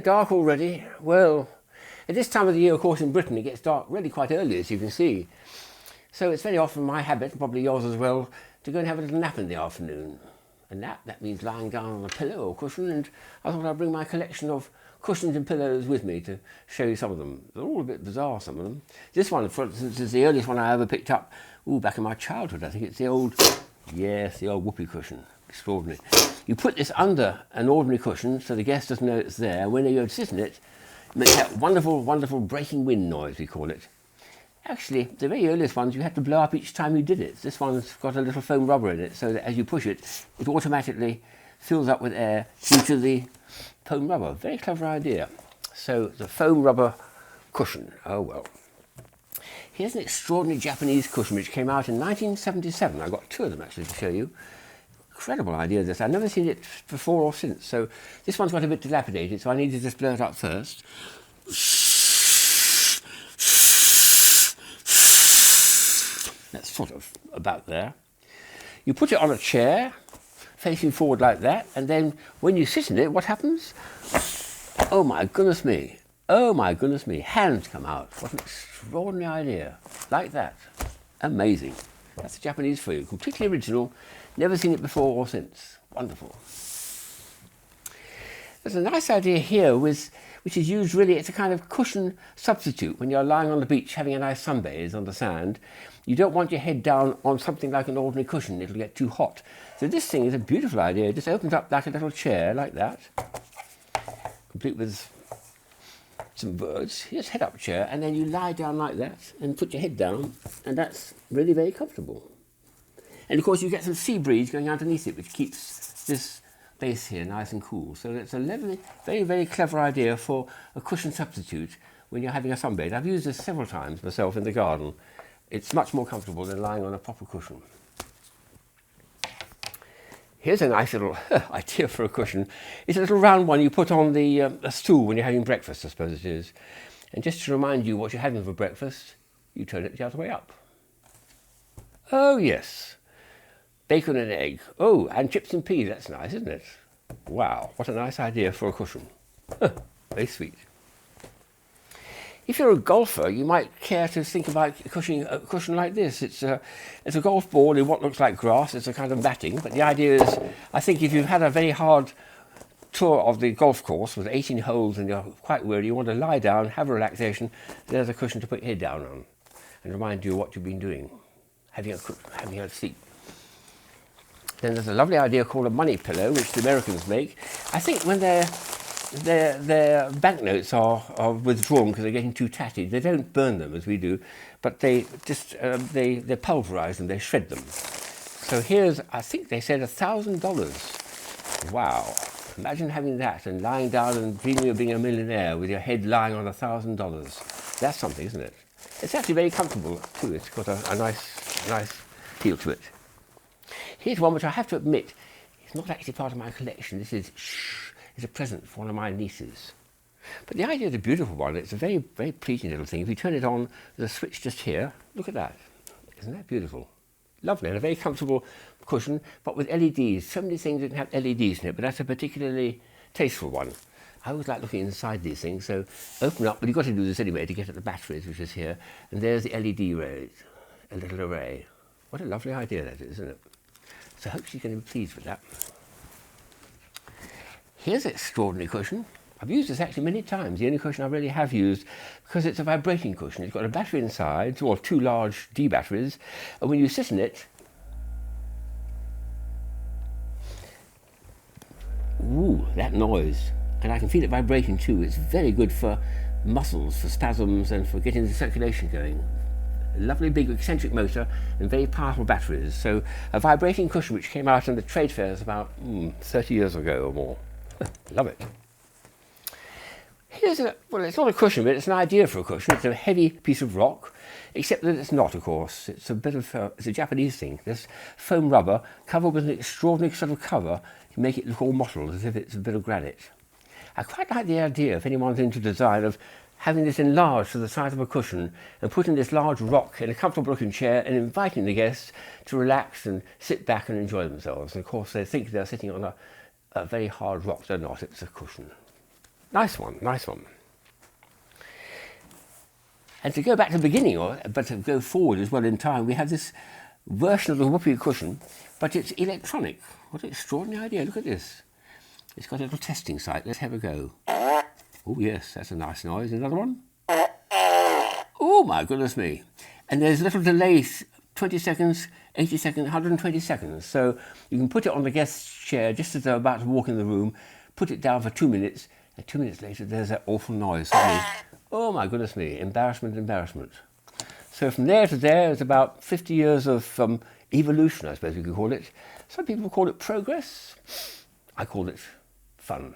dark already. Well, at this time of the year, of course, in Britain, it gets dark really quite early, as you can see. So it's very often my habit, and probably yours as well, to go and have a little nap in the afternoon. A nap, that means lying down on a pillow or cushion, and I thought I'd bring my collection of cushions and pillows with me to show you some of them. They're all a bit bizarre, some of them. This one, for instance, is the earliest one I ever picked up, back in my childhood. I think it's the old Whoopee Cushion. Extraordinary. You put this under an ordinary cushion so the guest doesn't know it's there. When you go to sit in it, it makes that wonderful, wonderful breaking wind noise, we call it. Actually, the very earliest ones you had to blow up each time you did it. This one's got a little foam rubber in it, so that as you push it, it automatically fills up with air due to the foam rubber. Very clever idea. So the foam rubber cushion. Oh well. Here's an extraordinary Japanese cushion which came out in 1977. I've got two of them actually to show you. Incredible idea this. I've never seen it before or since. So this one's got a bit dilapidated, so I need to just blow it up first. That's sort of about there. You put it on a chair, facing forward like that, and then when you sit in it, what happens? Oh my goodness me. Oh my goodness me. Hands come out. What an extraordinary idea. Like that. Amazing. That's the Japanese for you. Completely original. Never seen it before or since. Wonderful. There's a nice idea here which is used really, it's a kind of cushion substitute when you're lying on the beach having a nice sunbathe on the sand. You don't want your head down on something like an ordinary cushion, it'll get too hot. So this thing is a beautiful idea. It just opens up like a little chair like that, complete with some birds. Here's head up chair, and then you lie down like that and put your head down, and that's really very comfortable. And of course you get some sea breeze going underneath it, which keeps this base here nice and cool. So it's a lovely, very, very clever idea for a cushion substitute when you're having a sunbathe. I've used this several times myself in the garden. It's much more comfortable than lying on a proper cushion. Here's a nice little idea for a cushion. It's a little round one you put on a stool when you're having breakfast, I suppose it is. And just to remind you what you're having for breakfast, you turn it the other way up. Oh yes. Bacon and egg. Oh, and chips and peas. That's nice, isn't it? Wow, what a nice idea for a cushion. Very sweet. If you're a golfer, you might care to think about a cushion like this. It's a golf ball in what looks like grass. It's a kind of matting, but the idea is, I think if you've had a very hard tour of the golf course with 18 holes and you're quite weary, you want to lie down, have a relaxation, there's a cushion to put your head down on and remind you what you've been doing, having a seat. Then there's a lovely idea called a money pillow, which the Americans make. I think when their banknotes are withdrawn because they're getting too tatty, they don't burn them as we do, but they just they pulverize them, they shred them. So here's, I think they said $1,000. Wow! Imagine having that and lying down and dreaming of being a millionaire with your head lying on $1,000. That's something, isn't it? It's actually very comfortable too. It's got a nice feel to it. Here's one which I have to admit is not actually part of my collection. This is a present for one of my nieces. But the idea is a beautiful one. It's a very, very pleasing little thing. If you turn it on, there's a switch just here. Look at that. Isn't that beautiful? Lovely, and a very comfortable cushion, but with LEDs. So many things that can have LEDs in it, but that's a particularly tasteful one. I always like looking inside these things, so open up, but you've got to do this anyway to get at the batteries, which is here, and there's the LED rays, a little array. What a lovely idea that is, isn't it? So I hope she's going to be pleased with that. Here's an extraordinary cushion. I've used this actually many times, the only cushion I really have used, because it's a vibrating cushion. It's got a battery inside, or two large D batteries, and when you sit in it, ooh, that noise. And I can feel it vibrating too. It's very good for muscles, for spasms, and for getting the circulation going. A lovely big eccentric motor and very powerful batteries. So a vibrating cushion which came out in the trade fairs about 30 years ago or more. Love it. Here's well, it's not a cushion, but it's an idea for a cushion. It's a heavy piece of rock, except that it's not, of course. It's a bit of it's a Japanese thing. This foam rubber covered with an extraordinary sort of cover to make it look all mottled, as if it's a bit of granite. I quite like the idea, if anyone's into design, of having this enlarged to the size of a cushion and putting this large rock in a comfortable looking chair and inviting the guests to relax and sit back and enjoy themselves. And of course they think they're sitting on a very hard rock. They're not, it's a cushion. Nice one, nice one. And to go back to the beginning, but to go forward as well in time, we have this version of the Whoopee Cushion, but it's electronic. What an extraordinary idea. Look at this. It's got a little testing site. Let's have a go. Oh, yes, that's a nice noise. Another one. Oh, my goodness me. And there's a little delay, 20 seconds, 80 seconds, 120 seconds. So you can put it on the guest chair just as they're about to walk in the room, put it down for 2 minutes, and 2 minutes later there's that awful noise. Suddenly, oh, my goodness me, embarrassment, embarrassment. So from there to there is about 50 years of evolution, I suppose we could call it. Some people call it progress. I call it fun.